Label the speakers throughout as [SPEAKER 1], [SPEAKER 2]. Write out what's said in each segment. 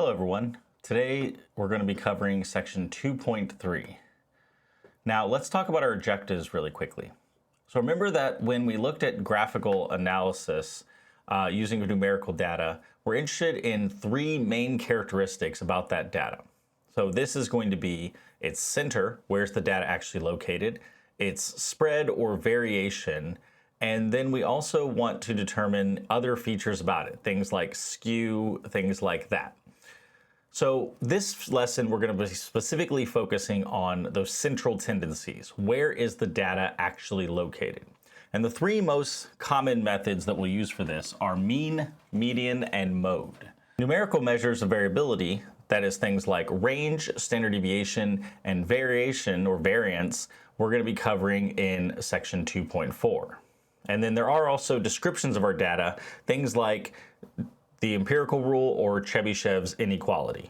[SPEAKER 1] Hello everyone. Today we're going to be covering section 2.3. Now let's talk about our objectives really quickly. So remember that when we looked at graphical analysis using numerical data, we're interested in three main characteristics about that data. So this is going to be its center, where's the data actually located, its spread or variation, and then we also want to determine other features about it, things like skew, things like that. So this lesson, we're going to be specifically focusing on those central tendencies. Where is the data actually located? And the three most common methods that we'll use for this are mean, median, and mode. Numerical measures of variability, that is things like range, standard deviation, and variation or variance, we're going to be covering in section 2.4. And then there are also descriptions of our data, things like the empirical rule or Chebyshev's inequality.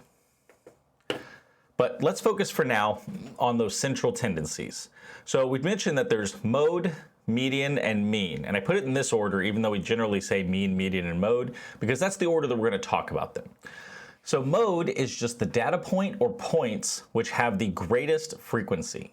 [SPEAKER 1] But let's focus for now on those central tendencies. So we've mentioned that there's mode, median, and mean. And I put it in this order, even though we generally say mean, median, and mode, because that's the order that we're going to talk about them. So mode is just the data point or points which have the greatest frequency.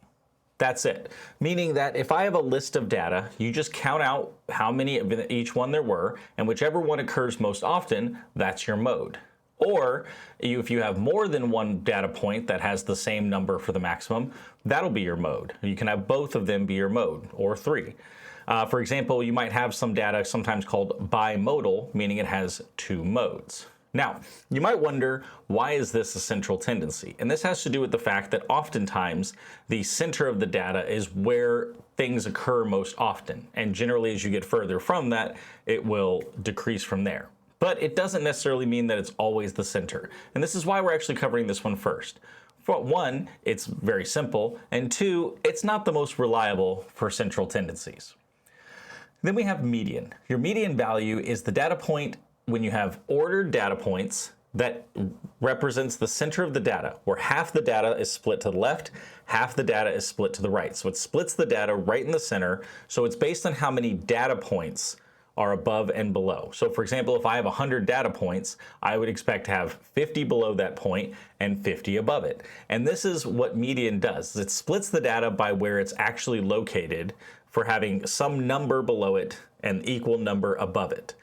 [SPEAKER 1] That's it. Meaning that if I have a list of data, you just count out how many of each one there were, and whichever one occurs most often, that's your mode. Or if you have more than one data point that has the same number for the maximum, that'll be your mode. You can have both of them be your mode, or three. For example, you might have some data sometimes called bimodal, meaning it has two modes. Now, you might wonder, why is this a central tendency? And this has to do with the fact that oftentimes the center of the data is where things occur most often. And generally, as you get further from that, it will decrease from there. But it doesn't necessarily mean that it's always the center. And this is why we're actually covering this one first. For one, it's very simple. And two, it's not the most reliable for central tendencies. Then we have median. Your median value is the data point when you have ordered data points that represents the center of the data, where half the data is split to the left, half the data is split to the right. So it splits the data right in the center. So it's based on how many data points are above and below. So for example, if I have 100 data points, I would expect to have 50 below that point and 50 above it. And this is what median does. It splits the data by where it's actually located for having some number below it and equal number above it.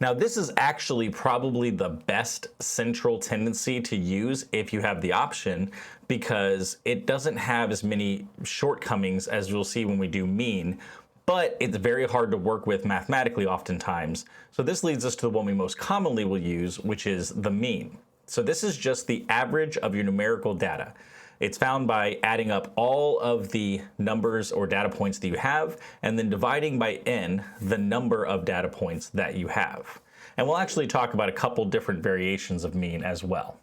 [SPEAKER 1] Now, this is actually probably the best central tendency to use if you have the option, because it doesn't have as many shortcomings as you'll see when we do mean, but it's very hard to work with mathematically oftentimes. So this leads us to the one we most commonly will use, which is the mean. So this is just the average of your numerical data. It's found by adding up all of the numbers or data points that you have, and then dividing by n the number of data points that you have. And we'll actually talk about a couple different variations of mean as well.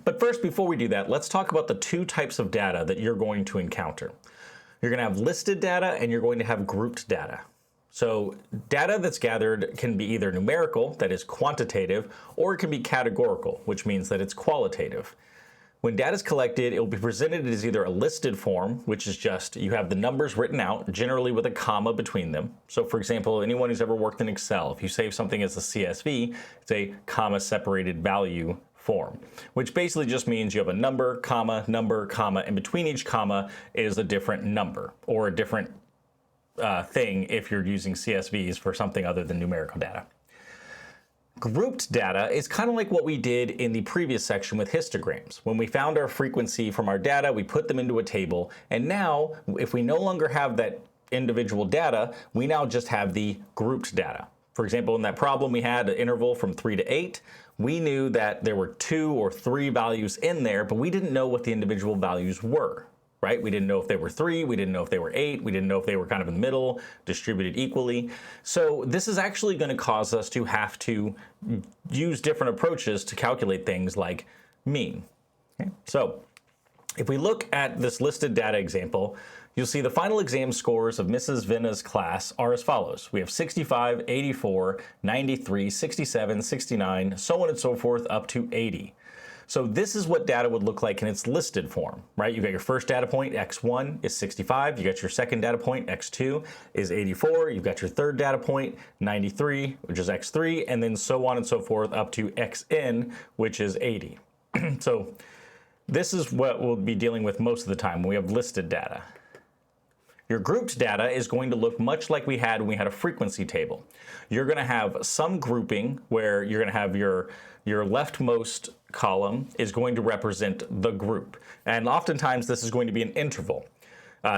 [SPEAKER 1] But first, before we do that, let's talk about the two types of data that you're going to encounter. You're going to have listed data and you're going to have grouped data. So data that's gathered can be either numerical, that is quantitative, or it can be categorical, which means that it's qualitative. When data is collected, it will be presented as either a listed form, which is just you have the numbers written out, generally with a comma between them. So for example, anyone who's ever worked in Excel, if you save something as a CSV, it's a comma separated value form, which basically just means you have a number, comma, and between each comma is a different number or a different thing if you're using CSVs for something other than numerical data. Grouped data is kind of like what we did in the previous section with histograms. When we found our frequency from our data, we put them into a table, and now if we no longer have that individual data, we now just have the grouped data. For example, in that problem we had an interval from 3 to 8, we knew that there were 2 or 3 values in there, but we didn't know what the individual values were. Right? We didn't know if they were 3, we didn't know if they were 8, we didn't know if they were kind of in the middle, distributed equally. So this is actually going to cause us to have to use different approaches to calculate things like mean. Okay? So if we look at this listed data example, you'll see the final exam scores of Mrs. Venna's class are as follows. We have 65, 84, 93, 67, 69, so on and so forth up to 80. So this is what data would look like in its listed form, right? You got your first data point, x1 is 65. You got your second data point, x2 is 84. You've got your third data point, 93, which is x3, and then so on and so forth up to xn, which is 80. So this is what we'll be dealing with most of the time when we have listed data. Your grouped data is going to look much like we had when we had a frequency table. You're going to have some grouping where you're going to have your leftmost column is going to represent the group. And oftentimes this is going to be an interval,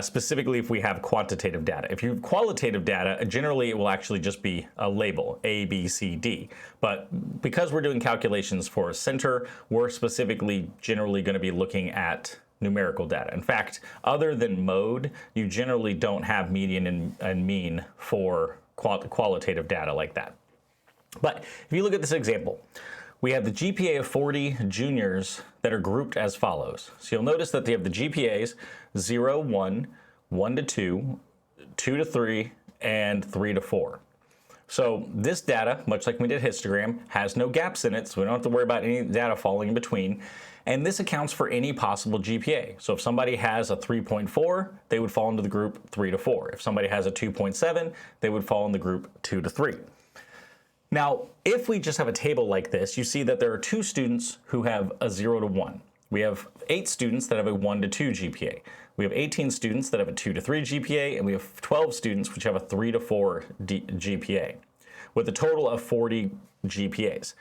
[SPEAKER 1] specifically if we have quantitative data. If you have qualitative data, generally it will actually just be a label, A, B, C, D. But because we're doing calculations for a center, we're specifically generally going to be looking at numerical data. In fact, other than mode, you generally don't have median and mean for qualitative data like that. But if you look at this example, we have the GPA of 40 juniors that are grouped as follows. So you'll notice that they have the GPAs 0, 1, 1 to 2, 2 to 3, and 3 to 4. So this data, much like we did histogram, has no gaps in it, so we don't have to worry about any data falling in between. And this accounts for any possible GPA. So if somebody has a 3.4, they would fall into the group 3 to 4. If somebody has a 2.7, they would fall in the group 2 to 3. Now, if we just have a table like this, you see that there are 2 students who have a 0 to 1. We have 8 students that have a 1 to 2 GPA. We have 18 students that have a 2 to 3 GPA, and we have 12 students which have a 3 to 4 GPA, with a total of 40 GPAs.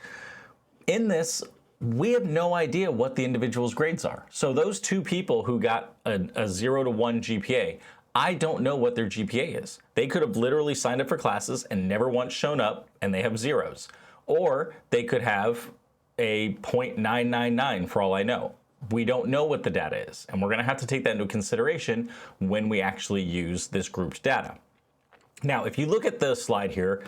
[SPEAKER 1] In this, we have no idea what the individual's grades are. So those 2 people who got a 0 to 1 GPA, I don't know what their GPA is. They could have literally signed up for classes and never once shown up, and they have zeros. Or they could have a 0.999 for all I know. We don't know what the data is, and we're going to have to take that into consideration when we actually use this grouped data. Now, if you look at the slide here,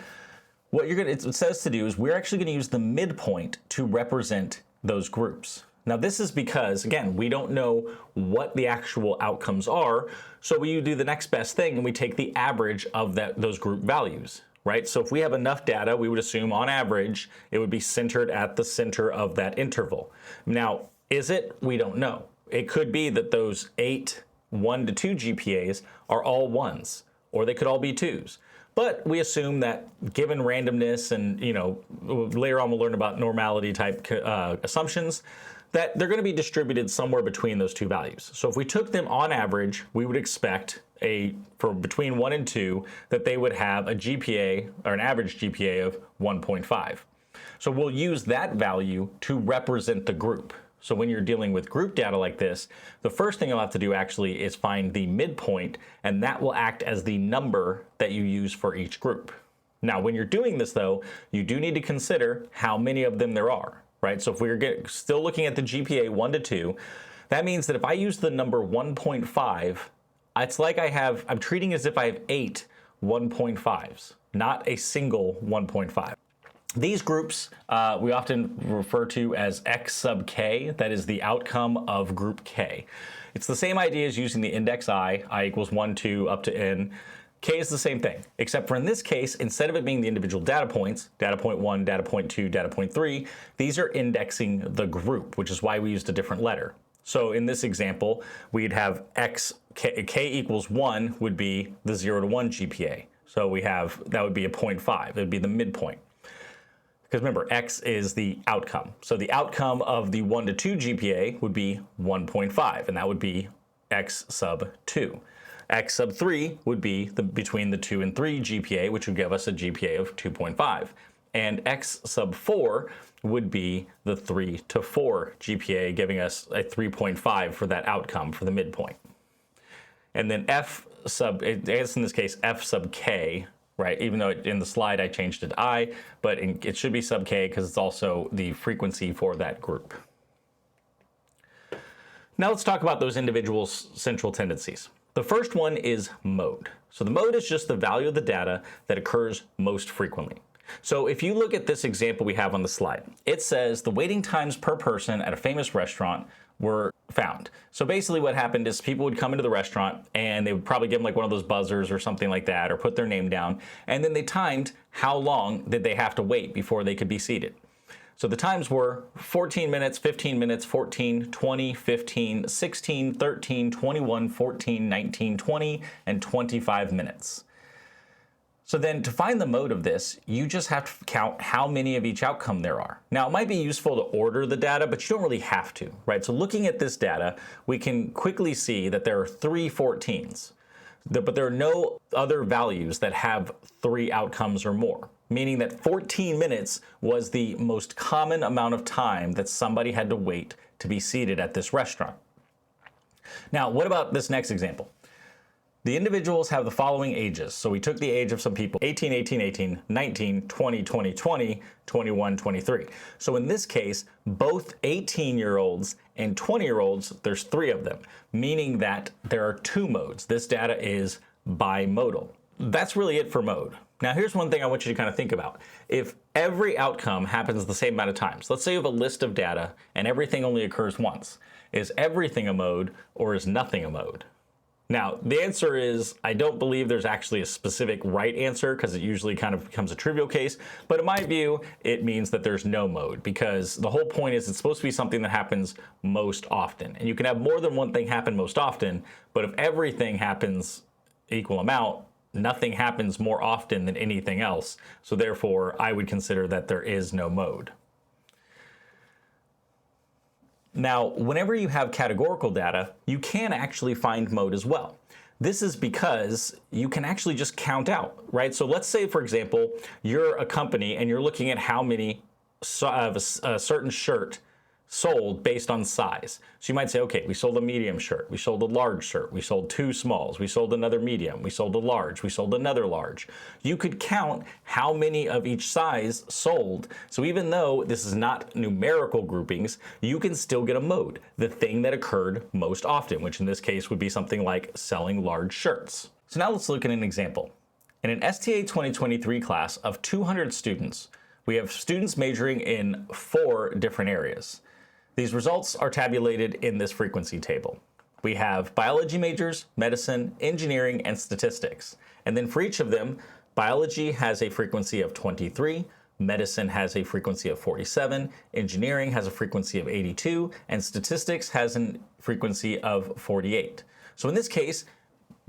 [SPEAKER 1] what it says to do is we're actually going to use the midpoint to represent those groups. Now this is because, again, we don't know what the actual outcomes are, so we do the next best thing and we take the average of those group values, right? So if we have enough data, we would assume on average it would be centered at the center of that interval. Now, is it? We don't know. It could be that those 8 1 to 2 GPAs are all 1s, or they could all be 2s. But we assume that given randomness and, later on we'll learn about normality type assumptions, that they're going to be distributed somewhere between those 2 values. So if we took them on average, we would expect for between 1 and 2 that they would have a GPA or an average GPA of 1.5. So we'll use that value to represent the group. So when you're dealing with group data like this, the first thing you'll have to do actually is find the midpoint, and that will act as the number that you use for each group. Now, when you're doing this though, you do need to consider how many of them there are, right? So if we're still looking at the GPA 1 to 2, that means that if I use the number 1.5, it's like I'm treating it as if I have 8 1.5s, not a single 1.5. These groups we often refer to as X sub K, that is the outcome of group K. It's the same idea as using the index I equals 1, 2, up to N. K is the same thing, except for in this case, instead of it being the individual data points, data point 1, data point 2, data point 3, these are indexing the group, which is why we used a different letter. So in this example, we'd have K equals 1 would be the 0 to 1 GPA. So that would be a 0.5, it would be the midpoint. Because remember, X is the outcome. So the outcome of the 1 to 2 GPA would be 1.5, and that would be X sub 2. X sub 3 would be between the 2 and 3 GPA, which would give us a GPA of 2.5. And X sub 4 would be the 3 to 4 GPA, giving us a 3.5 for that outcome for the midpoint. And then I guess in this case, F sub K, right? Even though in the slide I changed it to I, but it should be sub K because it's also the frequency for that group. Now let's talk about those individual central tendencies. The first one is mode. So the mode is just the value of the data that occurs most frequently. So if you look at this example we have on the slide, it says the waiting times per person at a famous restaurant were found. So basically what happened is people would come into the restaurant and they would probably give them like one of those buzzers or something like that, or put their name down, and then they timed how long did they have to wait before they could be seated. So the times were 14 minutes, 15 minutes, 14, 20, 15, 16, 13, 21, 14, 19, 20, and 25 minutes. So then to find the mode of this, you just have to count how many of each outcome there are. Now, it might be useful to order the data, but you don't really have to, right? So looking at this data, we can quickly see that there are 3 14s, but there are no other values that have 3 outcomes or more, meaning that 14 minutes was the most common amount of time that somebody had to wait to be seated at this restaurant. Now, what about this next example? The individuals have the following ages. So we took the age of some people, 18, 18, 18, 19, 20, 20, 20, 21, 23. So in this case, both 18-year-olds and 20-year-olds, there's 3 of them, meaning that there are 2 modes. This data is bimodal. That's really it for mode. Now here's one thing I want you to kind of think about. If every outcome happens the same amount of times, let's say you have a list of data and everything only occurs once. Is everything a mode or is nothing a mode? Now, the answer is, I don't believe there's actually a specific right answer because it usually kind of becomes a trivial case. But in my view, it means that there's no mode because the whole point is it's supposed to be something that happens most often. And you can have more than one thing happen most often, but if everything happens equal amount, nothing happens more often than anything else. So therefore, I would consider that there is no mode. Now, whenever you have categorical data, you can actually find mode as well. This is because you can actually just count out, right? So let's say, for example, you're a company and you're looking at how many of a certain shirt sold based on size. So you might say, okay, we sold a medium shirt, we sold a large shirt, we sold 2 smalls, we sold another medium, we sold a large, we sold another large. You could count how many of each size sold. So even though this is not numerical groupings, you can still get a mode, the thing that occurred most often, which in this case would be something like selling large shirts. So now let's look at an example. In an STA 2023 class of 200 students, we have students majoring in 4 different areas. These results are tabulated in this frequency table. We have biology majors, medicine, engineering, and statistics. And then for each of them, biology has a frequency of 23, medicine has a frequency of 47, engineering has a frequency of 82, and statistics has a frequency of 48. So in this case,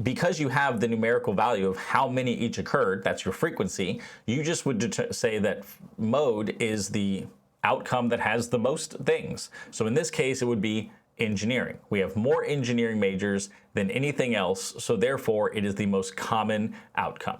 [SPEAKER 1] because you have the numerical value of how many each occurred, that's your frequency, you just would say that mode is the outcome that has the most things. So in this case, it would be engineering. We have more engineering majors than anything else, so therefore it is the most common outcome.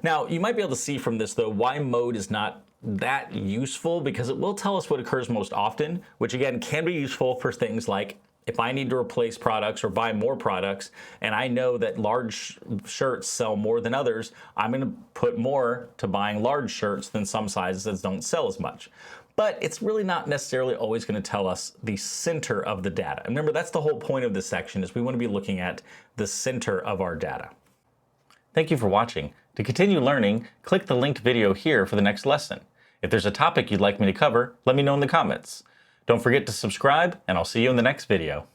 [SPEAKER 1] Now, you might be able to see from this, though, why mode is not that useful, because it will tell us what occurs most often, which again can be useful for things like if I need to replace products or buy more products, and I know that large shirts sell more than others, I'm going to put more to buying large shirts than some sizes that don't sell as much. But it's really not necessarily always going to tell us the center of the data. And remember, that's the whole point of this section, is we want to be looking at the center of our data. Thank you for watching. To continue learning, click the linked video here for the next lesson. If there's a topic you'd like me to cover, let me know in the comments. Don't forget to subscribe, and I'll see you in the next video.